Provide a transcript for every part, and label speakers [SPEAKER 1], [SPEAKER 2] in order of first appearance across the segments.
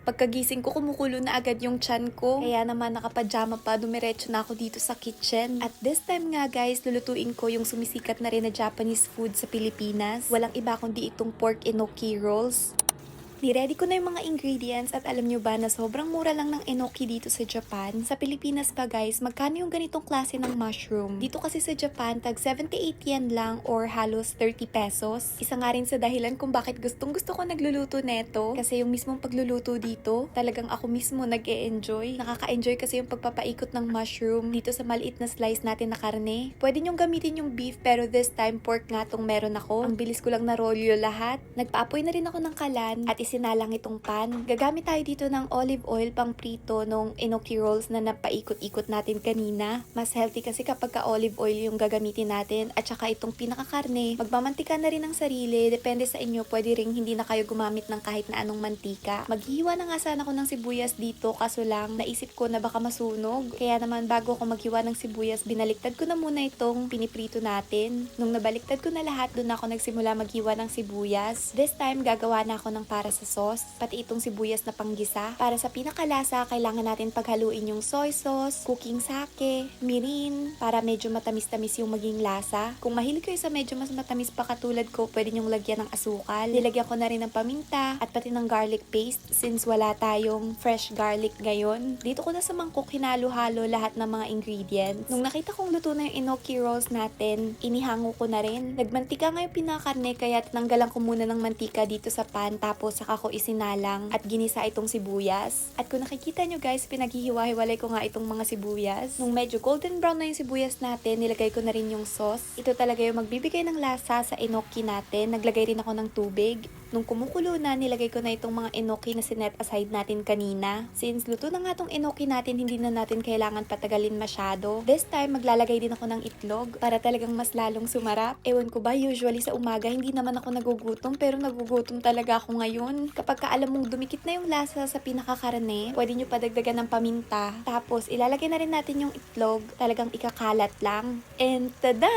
[SPEAKER 1] Pagkagising ko, kumukulo na agad yung tiyan ko. Kaya naman nakapajama pa, dumiretso na ako dito sa kitchen. At this time nga guys, lulutuin ko yung sumisikat na rin na Japanese food sa Pilipinas. Walang iba kundi itong pork enoki rolls. Ni-ready ko na yung mga ingredients at alam nyo ba na sobrang mura lang ng enoki dito sa Japan. Sa Pilipinas pa guys, magkano yung ganitong klase ng mushroom? Dito kasi sa Japan, tag 78 yen lang or halos 30 pesos. Isa nga rin sa dahilan kung bakit gustong gusto ko nagluluto neto. Kasi yung mismong pagluluto dito, talagang ako mismo nag-e-enjoy. Nakaka-enjoy kasi yung pagpapaikot ng mushroom dito sa maliit na slice natin na karne. Pwede nyong gamitin yung beef pero this time pork nga tong meron ako. Ang bilis ko lang na rolyo lahat. Nagpaapoy na rin ako ng kalan at sinalang itong pan. Gagamit tayo dito ng olive oil pang prito nung enoki rolls na napaikot-ikot natin kanina. Mas healthy kasi kapag ka olive oil yung gagamitin natin at saka itong pinakakarne. Magmamantika na rin ng sarili. Depende sa inyo. Pwede rin hindi na kayo gumamit ng kahit na anong mantika. Maghihiwa na nga sana ako ng sibuyas dito kaso lang naisip ko na baka masunog. Kaya naman bago ako maghiwa ng sibuyas, binaliktad ko na muna itong piniprito natin. Nung nabaliktad ko na lahat, doon ako nagsimula maghiwa ng sibuyas. This time, gagawa na ako ng para sa sauce, pati itong sibuyas na panggisa. Para sa pinakalasa, kailangan natin paghaluin yung soy sauce, cooking sake, mirin, para medyo matamis-tamis yung maging lasa. Kung mahilig kayo sa medyo mas matamis pa katulad ko, pwede nyong lagyan ng asukal. Nilagyan ko na rin ng paminta at pati ng garlic paste since wala tayong fresh garlic ngayon. Dito ko na sa mangkok hinalo-halo lahat ng mga ingredients. Nung nakita kong luto na yung enoki rolls natin, inihango ko na rin. Nagmantika nga yung pinakarne kaya tinanggalan ko muna ng mantika dito sa pan tapos saka ko isinalang at ginisa itong sibuyas. At kung nakikita nyo guys, pinaghihiwa-hiwalay ko nga itong mga sibuyas. Nung medyo golden brown na yung sibuyas natin, nilagay ko na rin yung sauce. Ito talaga yung magbibigay ng lasa sa enoki natin. Naglagay rin ako ng tubig. Nung kumukulo na, nilagay ko na itong mga enoki na sinet aside natin kanina. Since luto na nga itong enoki natin, hindi na natin kailangan patagalin masyado. This time, maglalagay din ako ng itlog para talagang mas lalong sumarap. Ewan ko ba, usually sa umaga, hindi naman ako nagugutom pero nagugutom talaga ako ngayon. Kapag alam mong dumikit na yung lasa sa pinakakarne, pwede nyo padagdagan ng paminta. Tapos, ilalagay na rin natin yung itlog. Talagang ikakalat lang. And tada!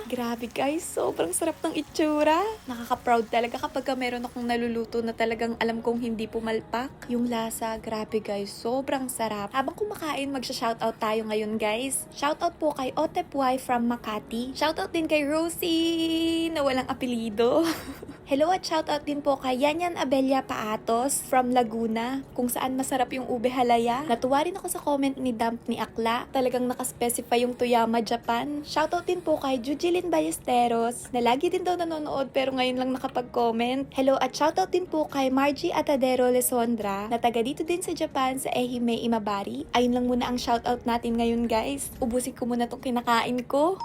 [SPEAKER 1] Grabe guys, sobrang sarap ng itsura. Nakaka-proud talaga kapag meron akong naluluto na talagang alam kong hindi pumalpak. Yung lasa, grabe guys, sobrang sarap. Habang kumakain, magsha-shoutout tayo ngayon guys. Shoutout po kay Otepwai from Makati. Shoutout din kay Rosie na walang apelido. Hello at shoutout din po kay Yanyan Abella Paatos from Laguna, kung saan masarap yung ube halaya. Natuwa rin ako sa comment ni Dump ni Akla. Talagang nakaspecify yung Toyama Japan. Shoutout din po kay Jujilin Ballesteros, na lagi din daw nanonood pero ngayon lang nakapag-comment. Hello at shoutout din po kay Margie Atadero Lesondra, na taga dito din sa Japan sa Ehime Imabari. Ayun lang muna ang shoutout natin ngayon guys. Ubusin ko muna tong kinakain ko.